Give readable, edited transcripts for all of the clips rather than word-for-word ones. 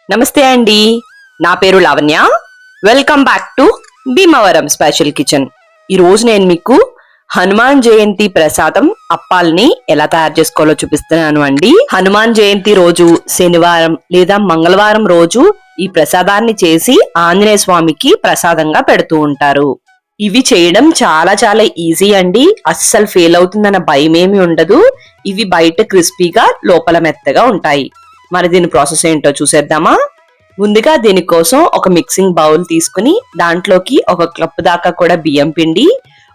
నమస్తే అండి, నా పేరు Lavanya. Welcome back to Bhimavaram special kitchen. ఈ రోజు నేను మీకు హనుమాన్ జయంతి ప్రసాదం అప్పాల్ని ఎలా తయారు చేసుకోవాలో చూపిస్తున్నాను అండి. హనుమాన్ జయంతి రోజు శనివారం లేదా మంగళవారం రోజు ఈ ప్రసాదాన్ని చేసి ఆంజనేయ స్వామికి ప్రసాదంగా పెడుతూ ఉంటారు. ఇవి చేయడం చాలా చాలా ఈజీ అండి. అస్సలు ఫెయిల్ అవుతుందన్న భయం ఏమి ఉండదు. ఇవి బయట క్రిస్పీగా లోపల మెత్తగా ఉంటాయి. మరి దీని ప్రాసెస్ ఏంటో చూసేద్దామా. ముందుగా దీనికోసం ఒక మిక్సింగ్ బౌల్ తీసుకుని దాంట్లోకి 1 కప్పు దాకా కూడా బియ్యం పిండి,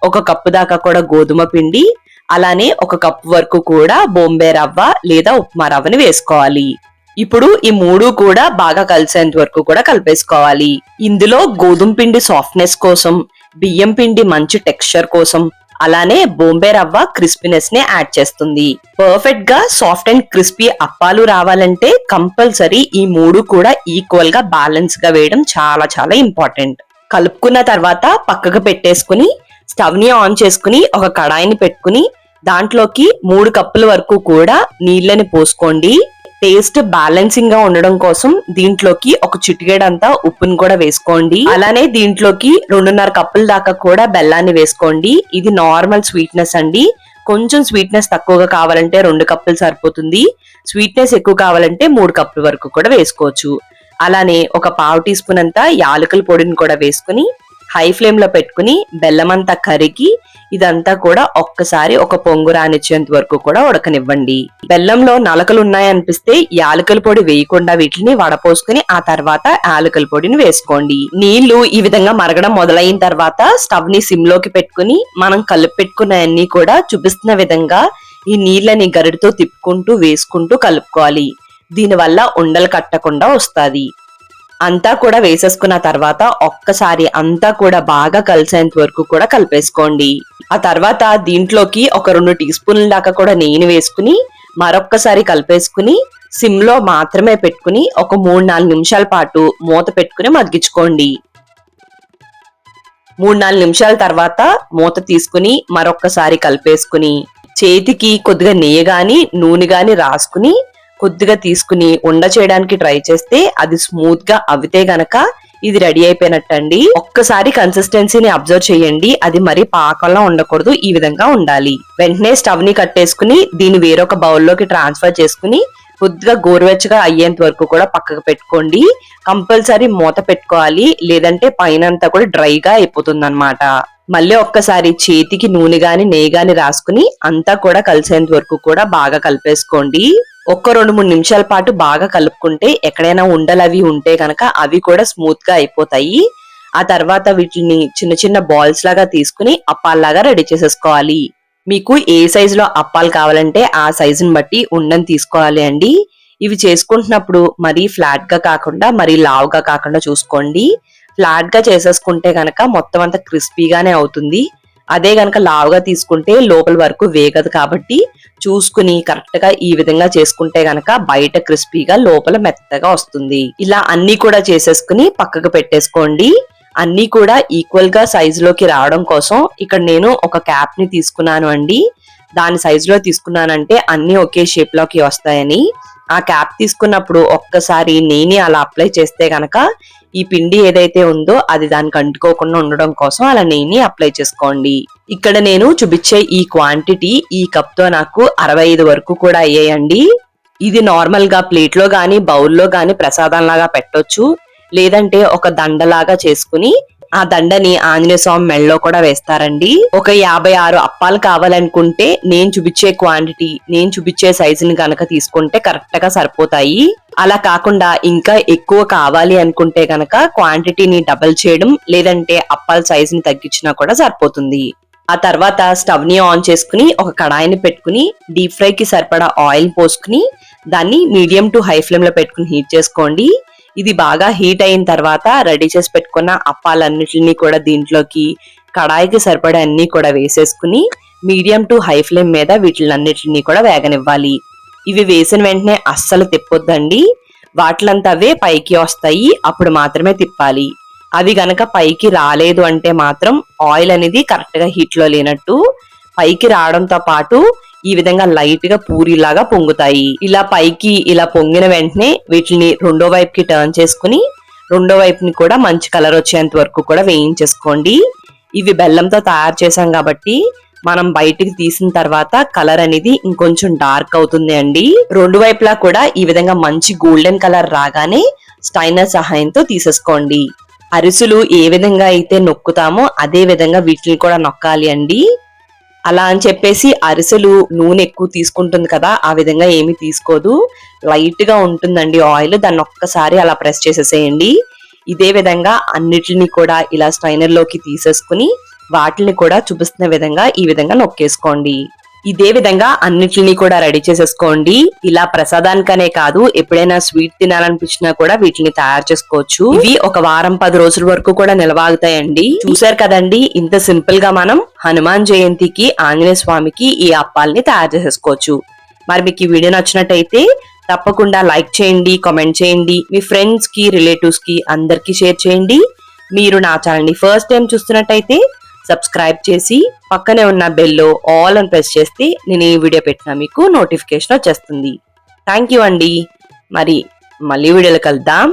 1 కప్పు దాకా కూడా గోధుమ పిండి, అలానే 1 కప్పు వరకు కూడా బొంబే రవ్వ లేదా ఉప్మా రవ్వని వేసుకోవాలి. ఇప్పుడు ఈ 3 కూడా బాగా కలిసేంత వరకు కూడా కలిపేసుకోవాలి. ఇందులో గోధుమ పిండి సాఫ్ట్నెస్ కోసం, బియ్యం పిండి మంచి టెక్స్చర్ కోసం, అలానే బొంబే రవ్వ క్రిస్పీనెస్ ని యాడ్ చేస్తుంది. పర్ఫెక్ట్ గా సాఫ్ట్ అండ్ క్రిస్పీ అప్పాలు రావాలంటే కంపల్సరీ ఈ 3 కూడా ఈక్వల్ గా బ్యాలెన్స్ గా వేయడం చాలా చాలా ఇంపార్టెంట్. కలుపుకున్న తర్వాత పక్కకు పెట్టేసుకుని స్టవ్ ని ఆన్ చేసుకుని ఒక కడాయిని పెట్టుకుని దాంట్లోకి 3 కప్పుల వరకు కూడా నీళ్ళని పోసుకోండి. టేస్ట్ బ్యాలెన్సింగ్ గా ఉండడం కోసం దీంట్లోకి ఒక చిటికెడంతా ఉప్పుని కూడా వేసుకోండి. అలానే దీంట్లోకి 2.5 కప్పుల దాకా కూడా బెల్లాన్ని వేసుకోండి. ఇది నార్మల్ స్వీట్నెస్ అండి. కొంచెం స్వీట్నెస్ తక్కువగా కావాలంటే 2 కప్పులు సరిపోతుంది. స్వీట్నెస్ ఎక్కువ కావాలంటే 3 కప్పుల వరకు కూడా వేసుకోవచ్చు. అలానే ఒక 1/2 టీ స్పూన్ అంతా యాలకుల పొడిని కూడా వేసుకుని హై ఫ్లేమ్ లో పెట్టుకుని బెల్లం అంతా కరిగి ఇదంతా కూడా ఒక్కసారి ఒక పొంగు రానిచ్చేంత వరకు కూడా ఉడకనివ్వండి. బెల్లంలో నలకలు ఉన్నాయనిపిస్తే యాలకుల పొడి వేయకుండా వీటిని వడపోసుకుని ఆ తర్వాత యాలకుల పొడిని వేసుకోండి. నీళ్లు ఈ విధంగా మరగడం మొదలైన తర్వాత స్టవ్ ని సిమ్ లోకి పెట్టుకుని మనం కలిపి పెట్టుకున్న అన్ని కూడా చూపిస్తున్న విధంగా ఈ నీళ్ళని గరిటతో తిప్పుకుంటూ వేసుకుంటూ కలుపుకోవాలి. దీనివల్ల ఉండలు కట్టకుండా వస్తాది. అంతా కూడా వేసేసుకున్న తర్వాత ఒక్కసారి అంతా కూడా బాగా కలిసేంత వరకు కూడా కలిపేసుకోండి. ఆ తర్వాత దీంట్లోకి ఒక 2 టీ స్పూన్ల దాకా కూడా నెయ్యిని వేసుకుని మరొక్కసారి కలిపేసుకుని సిమ్ లో మాత్రమే పెట్టుకుని ఒక 3-4 నిమిషాల పాటు మూత పెట్టుకుని మగ్గించుకోండి. 3-4 నిమిషాల తర్వాత మూత తీసుకుని మరొక్కసారి కలిపేసుకుని చేతికి కొద్దిగా నెయ్యి గాని నూనె గాని రాసుకుని కొద్దిగా తీసుకుని ఉండ చేయడానికి ట్రై చేస్తే అది స్మూత్ గా అవితే గనక ఇది రెడీ అయిపోయినట్టండి. ఒక్కసారి కన్సిస్టెన్సీని అబ్జర్వ్ చేయండి. అది మరి పాకంలా ఉండకూడదు, ఈ విధంగా ఉండాలి. వెంటనే స్టవ్ ని కట్టేసుకుని దీన్ని వేరొక బౌల్లోకి ట్రాన్స్ఫర్ చేసుకుని కొద్దిగా గోరువెచ్చగా అయ్యేంత వరకు కూడా పక్కకు పెట్టుకోండి. కంపల్సరీ మూత పెట్టుకోవాలి, లేదంటే పైన అంతా కూడా డ్రైగా అయిపోతుంది అన్నమాట. మళ్ళీ ఒక్కసారి చేతికి నూనె గాని నెయ్యి గాని రాసుకుని అంతా కూడా కలిసేంత వరకు కూడా బాగా కలిపేసుకోండి. 1-2-3 నిమిషాల పాటు బాగా కలుపుకుంటే ఎక్కడైనా ఉండలు అవి ఉంటే గనక అవి కూడా స్మూత్ గా అయిపోతాయి. ఆ తర్వాత వీటిని చిన్న చిన్న బాల్స్ లాగా తీసుకుని అప్పాల్లాగా రెడీ చేసేసుకోవాలి. మీకు ఏ సైజులో అప్పాలు కావాలంటే ఆ సైజుని బట్టి ఉండని తీసుకోవాలి అండి. ఇవి చేసుకుంటున్నప్పుడు మరీ ఫ్లాట్ గా కాకుండా మరీ లావుగా కాకుండా చూసుకోండి. ఫ్లాట్ గా చేసేసుకుంటే గనక మొత్తం అంతా క్రిస్పీగానే అవుతుంది. అదే గనక లావుగా తీసుకుంటే లోపల వరకు వేగదు. కాబట్టి చూసుకుని కరెక్ట్ గా ఈ విధంగా చేసుకుంటే గనక బయట క్రిస్పీగా లోపల మెత్తగా వస్తుంది. ఇలా అన్ని కూడా చేసేసుకుని పక్కకు పెట్టేసుకోండి. అన్ని కూడా ఈక్వల్ గా సైజులోకి రావడం కోసం ఇక్కడ నేను ఒక క్యాప్ ని తీసుకున్నాను అండి. దాని సైజులో తీసుకున్నానంటే అన్ని ఒకే షేప్ లోకి వస్తాయని. ఆ క్యాప్ తీసుకున్నప్పుడు ఒక్కసారి నెయ్యిని అలా అప్లై చేస్తే గనక ఈ పిండి ఏదైతే ఉందో అది దానికి అంటుకోకుండా ఉండడం కోసం అలా నెయ్యిని అప్లై చేసుకోండి. ఇక్కడ నేను చూపించే ఈ క్వాంటిటీ ఈ కప్ తో నాకు 65 వరకు కూడా అయ్యాయండి. ఇది నార్మల్ గా ప్లేట్ లో గాని బౌల్లో గాని ప్రసాదం లాగా పెట్టొచ్చు, లేదంటే ఒక దండలాగా చేసుకుని ఆ దండని ఆంజనేయ స్వామి మెడలో కూడా వేస్తారండి. ఒక 56 అప్పాలు కావాలనుకుంటే నేను చూపించే క్వాంటిటీ నేను చూపించే సైజుని గనక తీసుకుంటే కరెక్ట్ గా సరిపోతాయి. అలా కాకుండా ఇంకా ఎక్కువ కావాలి అనుకుంటే గనక క్వాంటిటీని డబుల్ చేయడం, లేదంటే అప్పాల సైజుని తగ్గించినా కూడా సరిపోతుంది. ఆ తర్వాత స్టవ్ ని ఆన్ చేసుకుని ఒక కడాయిని పెట్టుకుని డీప్ ఫ్రై కి సరిపడా ఆయిల్ పోసుకుని దాన్ని మీడియం టు హై ఫ్లేమ్ లో పెట్టుకుని హీట్ చేసుకోండి. ఇది బాగా హీట్ అయిన తర్వాత రెడీ చేసి పెట్టుకున్న అప్పాలన్నిటిని కూడా దీంట్లోకి కడాయికి సరిపడా అన్ని కూడా వేసేసుకుని మీడియం టు హై ఫ్లేమ్ మీద వీటిలన్నిటిని కూడా వేగనివ్వాలి. ఇవి వేసిన వెంటనే అస్సలు తిప్పొద్దండి. వాటిలంతా అవే పైకి వస్తాయి, అప్పుడు మాత్రమే తిప్పాలి. అవి గనక పైకి రాలేదు అంటే మాత్రం ఆయిల్ అనేది కరెక్ట్ గా హీట్ లో లేనట్టు. పైకి రావడంతో పాటు ఈ విధంగా లైట్ గా పూరిలాగా పొంగుతాయి. ఇలా పైకి ఇలా పొంగిన వెంటనే వీటిని రెండో వైపుకి టర్న్ చేసుకుని రెండో వైపుని కూడా మంచి కలర్ వచ్చేంత వరకు కూడా వేయించేసుకోండి. ఇవి బెల్లంతో తయారు చేసాం కాబట్టి మనం బయటికి తీసిన తర్వాత కలర్ అనేది ఇంకొంచెం డార్క్ అవుతుంది అండి. రెండు వైపులా కూడా ఈ విధంగా మంచి గోల్డెన్ కలర్ రాగానే స్టైనర్ సహాయంతో తీసేసుకోండి. అరిసెలు ఏ విధంగా అయితే నొక్కుతామో అదే విధంగా వీటిని కూడా నొక్కాలి అండి. అలా అని చెప్పేసి అరిసెలు నూనె ఎక్కువ తీసుకుంటుంది కదా, ఆ విధంగా ఏమి తీసుకోదు. లైట్ గా ఉంటుందండి ఆయిల్. దాన్ని ఒక్కసారి అలా ప్రెస్ చేసేసేయండి. ఇదే విధంగా అన్నిటిని కూడా ఇలా స్ట్రైనర్ లోకి తీసేసుకుని వాటిని కూడా చూపిస్తున్న విధంగా ఈ విధంగా నొక్కేసుకోండి. ఇదే విధంగా అన్నిటిని కూడా రెడీ చేసేసుకోండి. ఇలా ప్రసాదానికనే కాదు, ఎప్పుడైనా స్వీట్ తినాలనిపించినా కూడా వీటిని తయారు చేసుకోవచ్చు. ఇవి ఒక వారం 10 రోజుల వరకు కూడా నిలవాగుతాయండి. చూసారు కదండి, ఇంత సింపుల్ గా మనం హనుమాన్ జయంతికి ఆంజనేయ స్వామికి ఈ అప్పాలని తయారు చేసేసుకోవచ్చు. మరి మీకు ఈ వీడియో నచ్చినట్టయితే తప్పకుండా లైక్ చేయండి, కామెంట్ చేయండి, మీ ఫ్రెండ్స్ కి రిలేటివ్స్ కి అందరికి షేర్ చేయండి. మీరు నా ఛానల్ ని ఫస్ట్ టైం చూస్తున్నట్టయితే సబ్స్క్రైబ్ చేసి పక్కనే ఉన్న బెల్లో ఆల్ అని ప్రెస్ చేస్తే నేను ఈ వీడియో పెట్టినా మీకు నోటిఫికేషన్ వచ్చేస్తుంది. థ్యాంక్ యూ అండి. మరి మళ్ళీ వీడియోలో కలుద్దాం.